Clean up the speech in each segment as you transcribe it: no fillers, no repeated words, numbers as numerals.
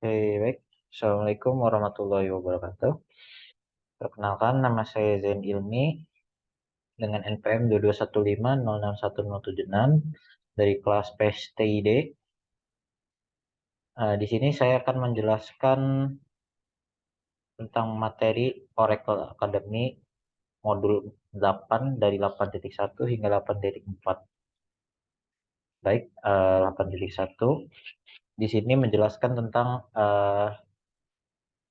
Oke, baik. Assalamualaikum warahmatullahi wabarakatuh. Perkenalkan, nama saya Zain Ilmi dengan NPM 2215061076 dari kelas PSTID. Di sini saya akan menjelaskan tentang materi Oracle Academy modul 8 dari 8.1 hingga 8.4. Baik, 8.1 di sini menjelaskan tentang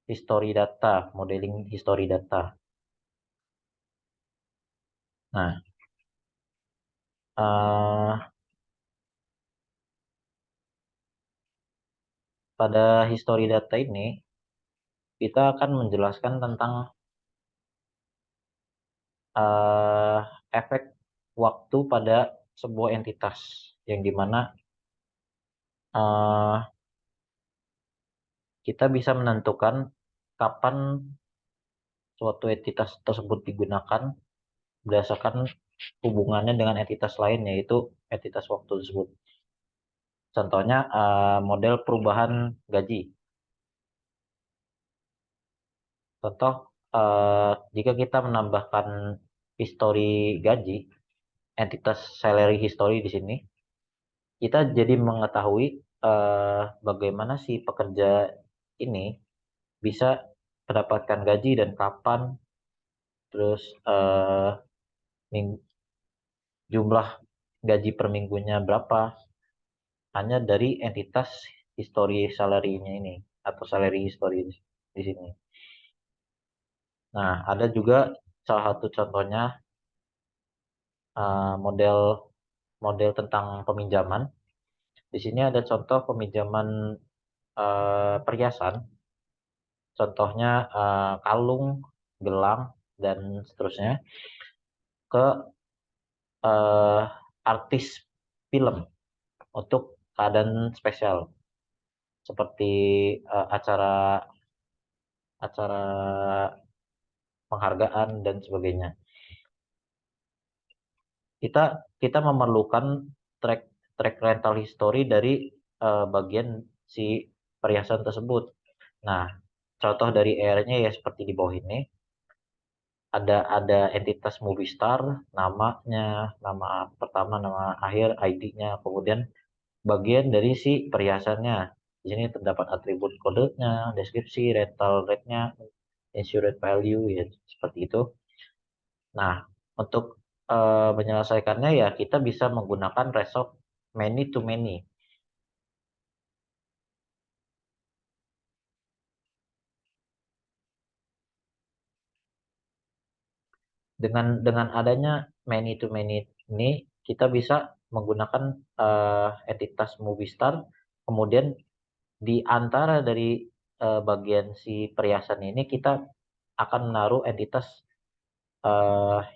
history data, modeling history data. Nah, pada history data ini kita akan menjelaskan tentang efek waktu pada sebuah entitas yang dimana kita bisa menentukan kapan suatu entitas tersebut digunakan berdasarkan hubungannya dengan entitas lain, yaitu entitas waktu tersebut. Contohnya model perubahan gaji. Contoh, jika kita menambahkan histori gaji, entitas salary history di sini, kita jadi mengetahui bagaimana si pekerja ini bisa mendapatkan gaji dan kapan, terus jumlah gaji per minggunya berapa, hanya dari entitas history salary-nya ini atau salary history di sini. Nah, ada juga salah satu contohnya model model tentang peminjaman. Di sini ada contoh peminjaman perhiasan. Contohnya kalung, gelang, dan seterusnya ke artis film untuk keadaan spesial seperti acara acara penghargaan dan sebagainya. Kita kita memerlukan track track rental history dari bagian si perhiasan tersebut. Nah, contoh dari ER-nya ya seperti di bawah ini. Ada entitas movie star, namanya, nama pertama, nama akhir, ID-nya, kemudian bagian dari si perhiasannya. Di sini terdapat atribut kodenya, deskripsi, rental rate-nya, insured value, ya seperti itu. Nah, untuk menyelesaikannya ya kita bisa menggunakan resolve many to many. Dengan adanya many to many ini kita bisa menggunakan entitas movie star, kemudian di antara dari bagian si perhiasan ini kita akan menaruh entitas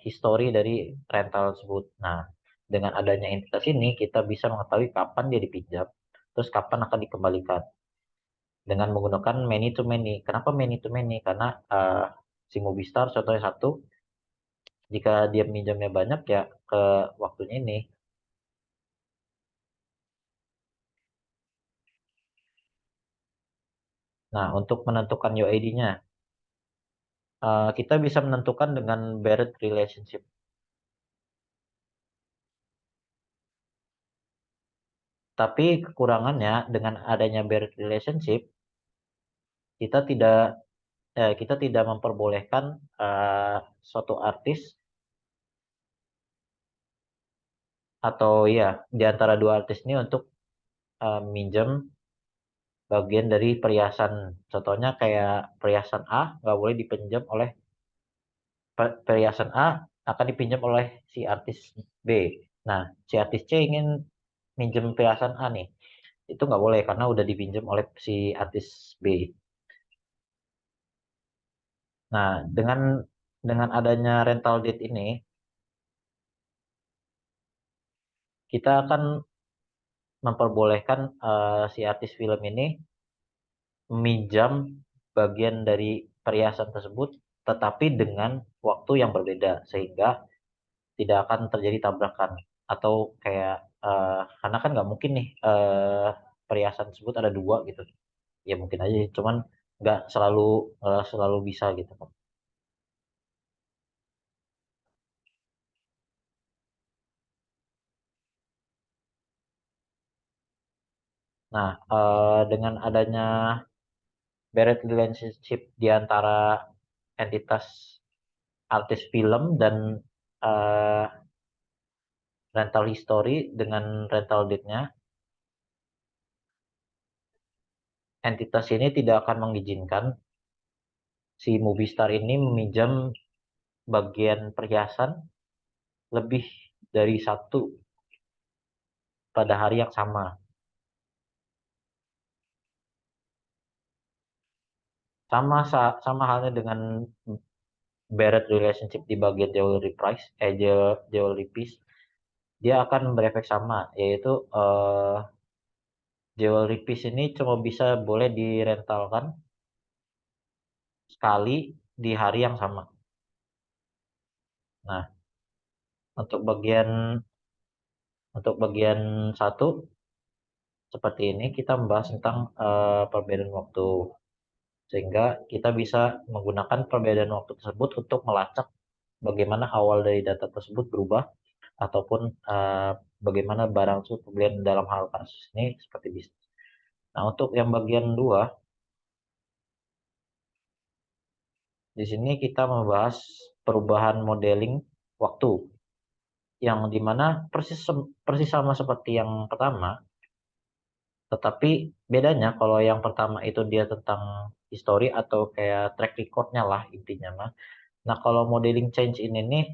history dari rental tersebut. Nah, dengan adanya entitas ini kita bisa mengetahui kapan dia dipinjam, terus kapan akan dikembalikan dengan menggunakan many to many. Kenapa many to many? Karena si movie star contohnya satu, jika dia minjamnya banyak ya ke waktunya ini. Nah, untuk menentukan UID-nya, kita bisa menentukan dengan Barrett relationship. Tapi kekurangannya dengan adanya Barrett relationship, kita tidak memperbolehkan suatu artis atau ya di antara dua artis ini untuk minjem bagian dari perhiasan. Contohnya kayak perhiasan A nggak boleh dipinjam oleh perhiasan A akan dipinjam oleh si artis B. Nah, si artis C ingin minjem perhiasan A nih, itu nggak boleh karena udah dipinjam oleh si artis B. Nah, dengan adanya rental deed ini, kita akan memperbolehkan si artis film ini meminjam bagian dari perhiasan tersebut, tetapi dengan waktu yang berbeda sehingga tidak akan terjadi tabrakan atau kayak karena kan nggak mungkin nih perhiasan tersebut ada dua gitu. Ya mungkin aja, cuman nggak selalu bisa gitu kan. Nah, dengan adanya direct relationship di antara entitas artis film dan eh, rental history dengan rental date-nya, entitas ini tidak akan mengizinkan si movie star ini meminjam bagian perhiasan lebih dari satu pada hari yang sama. Sama halnya dengan Barrett relationship di bagian jewelry price, jewelry piece, dia akan berefek sama, yaitu jewelry piece ini cuma bisa boleh direntalkan sekali di hari yang sama. Nah, untuk bagian untuk bagian satu seperti ini kita membahas tentang perbedaan waktu, sehingga kita bisa menggunakan perbedaan waktu tersebut untuk melacak bagaimana awal dari data tersebut berubah ataupun bagaimana barang tersebut pembelian dalam hal kasus ini seperti bisnis. Nah, untuk yang bagian dua, di sini kita membahas perubahan modeling waktu, yang dimana persis sama seperti yang pertama, tetapi bedanya kalau yang pertama itu dia tentang history atau kayak track recordnya lah intinya mah. Nah, kalau modeling change ini nih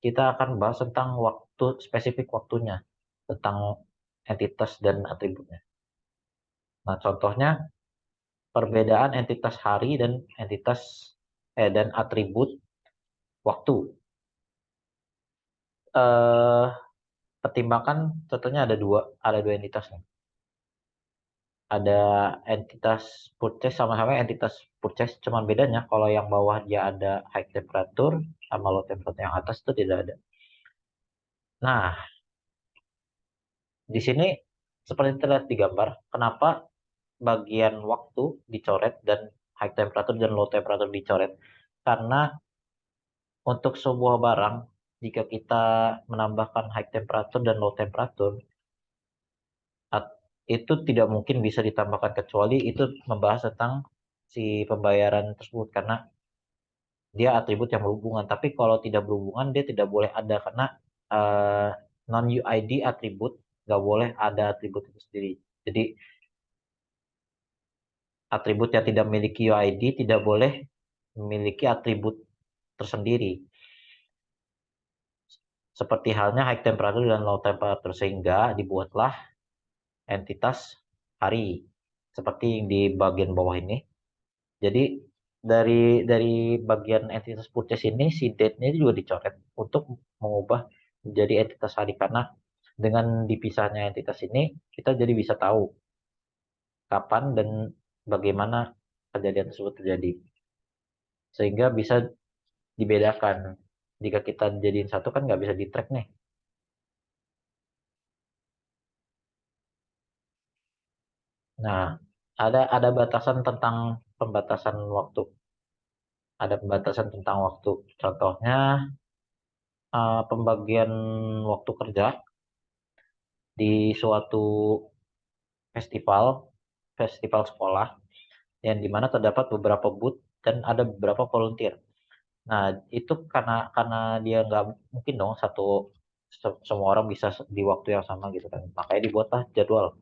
kita akan bahas tentang waktu, spesifik waktunya, tentang entitas dan atributnya. Nah, contohnya perbedaan entitas hari dan dan atribut waktu. Eh, Pertimbangkan contohnya ada dua entitas nih. Ada entitas purchase, sama-sama entitas purchase, cuman bedanya kalau yang bawah dia ada high temperature sama low temperature, yang atas itu tidak ada. Nah, di sini seperti terlihat di gambar, kenapa bagian waktu dicoret dan high temperature dan low temperature dicoret? Karena untuk sebuah barang, jika kita menambahkan high temperature dan low temperature, itu tidak mungkin bisa ditambahkan kecuali itu membahas tentang si pembayaran tersebut, karena dia atribut yang berhubungan. Tapi kalau tidak berhubungan, dia tidak boleh ada, karena eh, non UID atribut nggak boleh ada atribut itu sendiri. Jadi atribut yang tidak memiliki UID tidak boleh memiliki atribut tersendiri. Seperti halnya high temperature dan low temperature, sehingga dibuatlah entitas hari seperti yang di bagian bawah ini. Jadi dari bagian entitas purchase ini si date-nya juga dicoret untuk mengubah menjadi entitas hari, karena dengan dipisahnya entitas ini kita jadi bisa tahu kapan dan bagaimana kejadian tersebut terjadi, sehingga bisa dibedakan. Jika kita jadiin satu kan nggak bisa di track nih. Nah, ada batasan tentang pembatasan waktu. Ada pembatasan tentang waktu. Contohnya pembagian waktu kerja di suatu festival, festival sekolah, yang dimana terdapat beberapa booth dan ada beberapa volunteer. Nah, itu karena dia nggak mungkin dong semua orang bisa di waktu yang sama gitu kan. Makanya dibuatlah jadwal.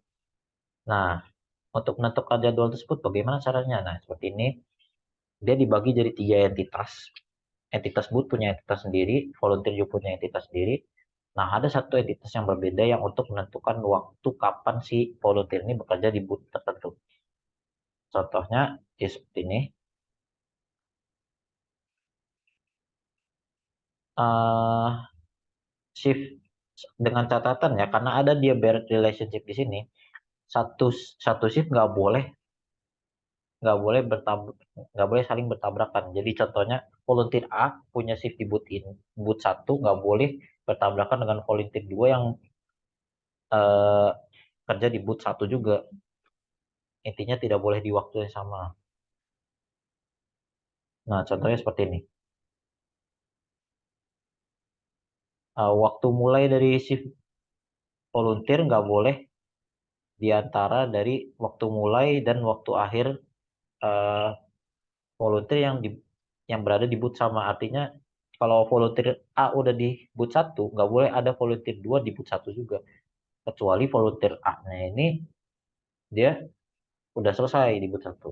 Nah, untuk menentukan jadwal tersebut bagaimana caranya? Nah, seperti ini. Dia dibagi jadi tiga entitas. Entitas booth punya entitas sendiri, volunteer juga punya entitas sendiri. Nah, ada satu entitas yang berbeda yang untuk menentukan waktu kapan si volunteer ini bekerja di booth tertentu. Contohnya ya seperti ini. eh Shift dengan catatan ya, karena ada dia direct relationship di sini. Satu satu shift nggak boleh saling bertabrakan. Jadi contohnya volunteer A punya shift di booth satu nggak boleh bertabrakan dengan volunteer 2 yang eh, kerja di booth satu juga. Intinya tidak boleh di waktu yang sama. Nah, contohnya seperti ini. Waktu mulai dari shift volunteer nggak boleh di antara dari waktu mulai dan waktu akhir eh, volunteer yang berada di booth sama. Artinya kalau volunteer A udah di booth satu, nggak boleh ada volunteer 2 di booth satu juga. Kecuali volunteer A-nya ini dia udah selesai di booth satu.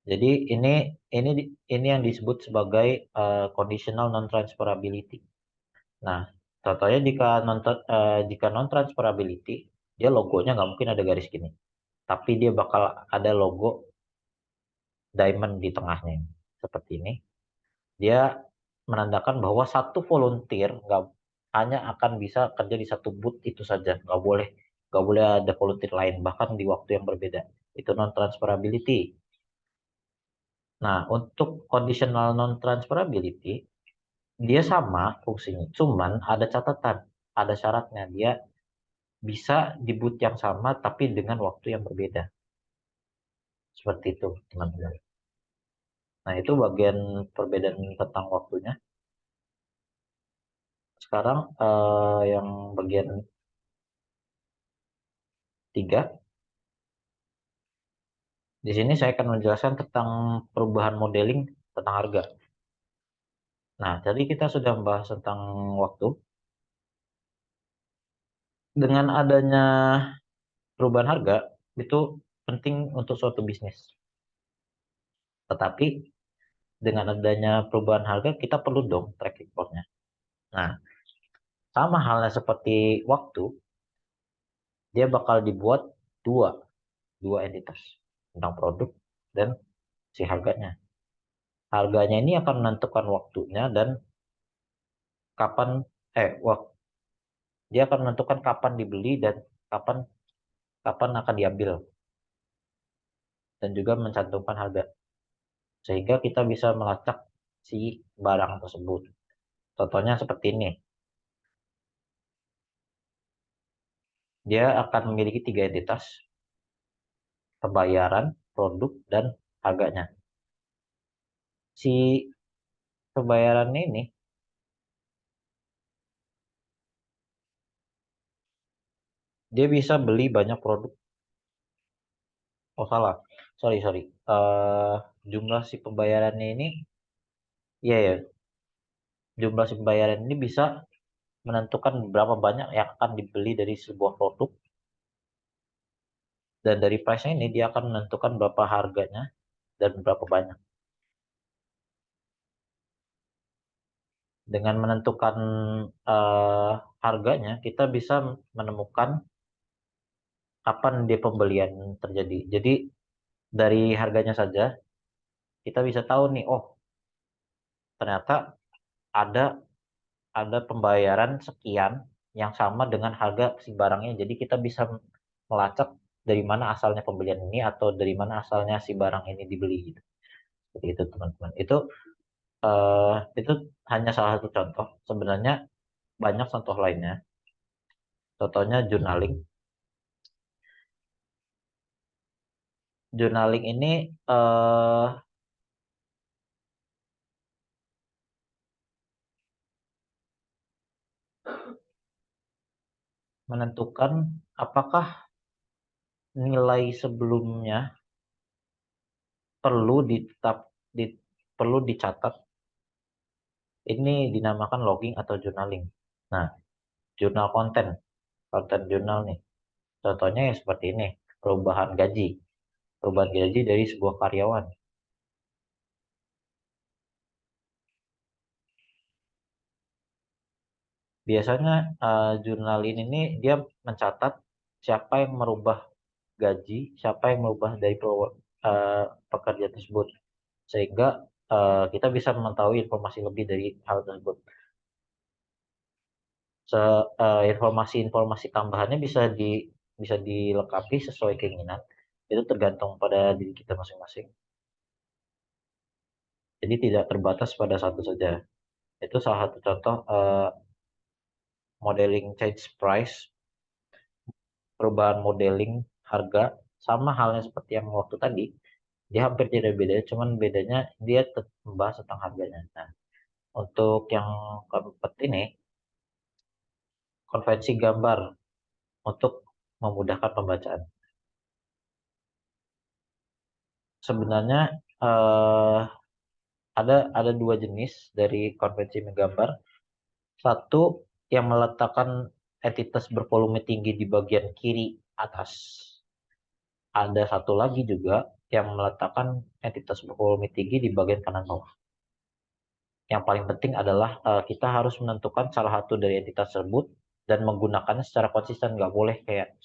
Jadi ini ini yang disebut sebagai conditional non transferability. Nah, contohnya jika non transferability, dia logonya nggak mungkin ada garis gini, tapi dia bakal ada logo diamond di tengahnya seperti ini. Dia menandakan bahwa satu volunteer nggak hanya akan bisa kerja di satu booth itu saja, nggak boleh ada volunteer lain bahkan di waktu yang berbeda. Itu non transferability. Nah, untuk conditional non transferability dia sama fungsinya, cuman ada catatan, ada syaratnya. Dia bisa di boot yang sama tapi dengan waktu yang berbeda. Seperti itu, teman-teman. Nah, itu bagian perbedaan tentang waktunya. Sekarang yang bagian tiga, di sini saya akan menjelaskan tentang perubahan modeling tentang harga. Nah, tadi kita sudah membahas tentang waktu. Dengan adanya perubahan harga, itu penting untuk suatu bisnis. Tetapi dengan adanya perubahan harga, kita perlu dong track recordnya. Nah, sama halnya seperti waktu, dia bakal dibuat dua, dua entitas tentang produk dan si harganya. Harganya ini akan menentukan waktunya dan kapan waktu dia akan menentukan kapan dibeli dan kapan kapan akan diambil dan juga mencantumkan harga sehingga kita bisa melacak si barang tersebut. Contohnya seperti ini. Dia akan memiliki tiga entitas, pembayaran, produk, dan harganya. Si pembayaran ini dia bisa beli banyak produk. Oh salah, sorry sorry. Jumlah si pembayarannya ini, iya ya, jumlah si pembayaran ini bisa menentukan berapa banyak yang akan dibeli dari sebuah produk dan dari price-nya ini dia akan menentukan berapa harganya dan berapa banyak. Dengan menentukan eh, harganya, kita bisa menemukan kapan dia pembelian terjadi. Jadi dari harganya saja kita bisa tahu nih, oh ternyata ada ada pembayaran sekian yang sama dengan harga si barangnya. Jadi kita bisa melacak dari mana asalnya pembelian ini atau dari mana asalnya si barang ini dibeli gitu. Seperti itu teman-teman. Itu hanya salah satu contoh. Sebenarnya banyak contoh lainnya. Contohnya journaling. Journaling ini eh, menentukan apakah nilai sebelumnya perlu ditetap di, perlu dicatat. Ini dinamakan logging atau journaling. Nah, jurnal konten, konten jurnal nih. Contohnya ya seperti ini, perubahan gaji. Perubahan gaji dari sebuah karyawan. Biasanya jurnalin ini dia mencatat siapa yang merubah gaji, siapa yang merubah dari pekerja tersebut. Sehingga kita bisa mengetahui informasi lebih dari hal tersebut. Informasi-informasi tambahannya bisa dilengkapi sesuai keinginan. Itu tergantung pada diri kita masing-masing. Jadi tidak terbatas pada satu saja. Itu salah satu contoh modeling change price, perubahan modeling harga, sama halnya seperti yang waktu tadi, dia hampir tidak beda, cuman bedanya dia tetap membahas tentang harganya. Nah, untuk yang keempat ini, konvensi gambar untuk memudahkan pembacaan. Sebenarnya eh, ada dua jenis dari konvensi menggambar. Satu yang meletakkan entitas bervolume tinggi di bagian kiri atas. Ada satu lagi juga yang meletakkan entitas bervolume tinggi di bagian kanan bawah. Yang paling penting adalah kita harus menentukan salah satu dari entitas tersebut dan menggunakannya secara konsisten. Nggak boleh kayak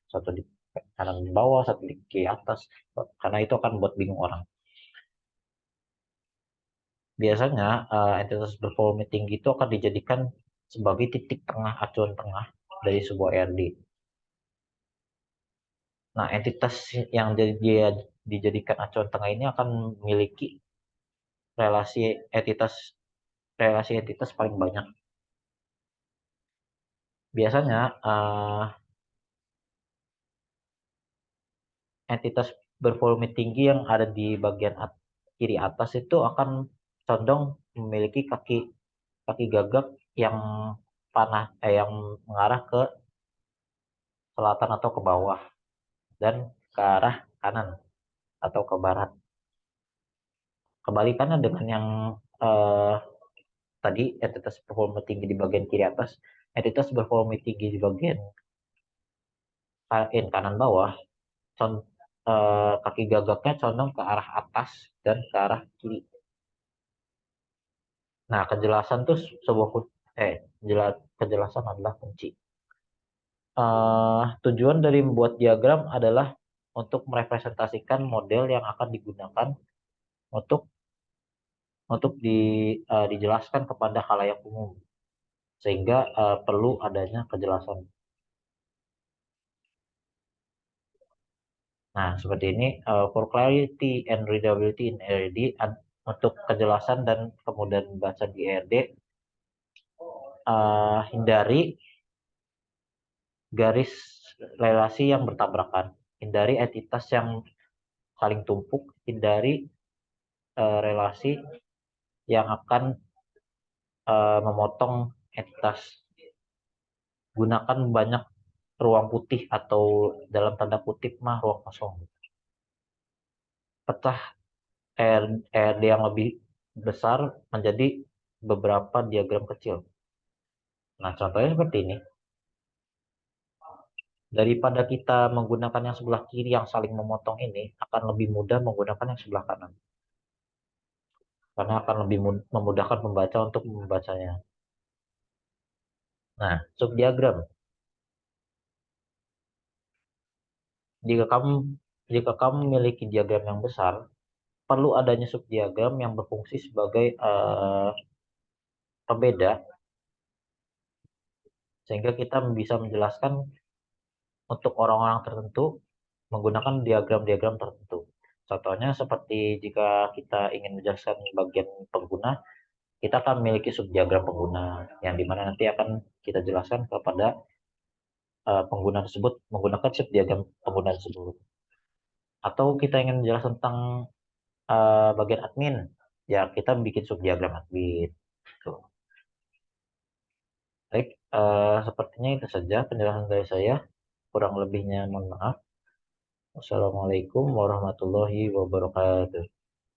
satu di kanan bawah, satu di kiri atas, karena itu akan buat bingung orang. Biasanya entitas bervolume tinggi itu akan dijadikan sebagai titik tengah acuan tengah dari sebuah RD. Nah, entitas yang dia dijadikan acuan tengah ini akan memiliki relasi entitas relasi entitas paling banyak. Biasanya entitas bervolume tinggi yang ada di bagian kiri atas itu akan condong memiliki kaki kaki gagak yang yang mengarah ke selatan atau ke bawah dan ke arah kanan atau ke barat. Kebalikannya dengan yang eh, tadi entitas bervolume tinggi di bagian kiri atas, entitas bervolume tinggi di bagian kanan bawah, con- kaki gagaknya condong ke arah atas dan ke arah kiri. Nah, kejelasan tuh sebuah kejelasan adalah kunci. Tujuan dari membuat diagram adalah untuk merepresentasikan model yang akan digunakan untuk dijelaskan kepada khalayak umum, sehingga perlu adanya kejelasan. Nah, seperti ini, for clarity and readability in ERD, untuk kejelasan dan kemudahan membaca di ERD, hindari garis relasi yang bertabrakan, hindari entitas yang saling tumpuk, hindari relasi yang akan memotong entitas. Gunakan banyak ruang putih atau dalam tanda kutip mah ruang kosong. Pecah RD yang lebih besar menjadi beberapa diagram kecil. Nah, contohnya seperti ini. Daripada kita menggunakan yang sebelah kiri yang saling memotong ini, akan lebih mudah menggunakan yang sebelah kanan. Karena akan lebih memudahkan pembaca untuk membacanya. Nah, subdiagram. Jika kamu jika kamu memiliki diagram yang besar, perlu adanya subdiagram yang berfungsi sebagai pembeda, sehingga kita bisa menjelaskan untuk orang-orang tertentu menggunakan diagram-diagram tertentu. Contohnya seperti jika kita ingin menjelaskan bagian pengguna, kita akan memiliki subdiagram pengguna yang dimana nanti akan kita jelaskan kepada pengguna tersebut menggunakan subdiagram pengguna tersebut. Atau kita ingin menjelaskan tentang bagian admin, ya kita bikin subdiagram admin. Tuh. Baik, sepertinya itu saja penjelasan dari saya. Kurang lebihnya mohon maaf. Wassalamualaikum warahmatullahi wabarakatuh.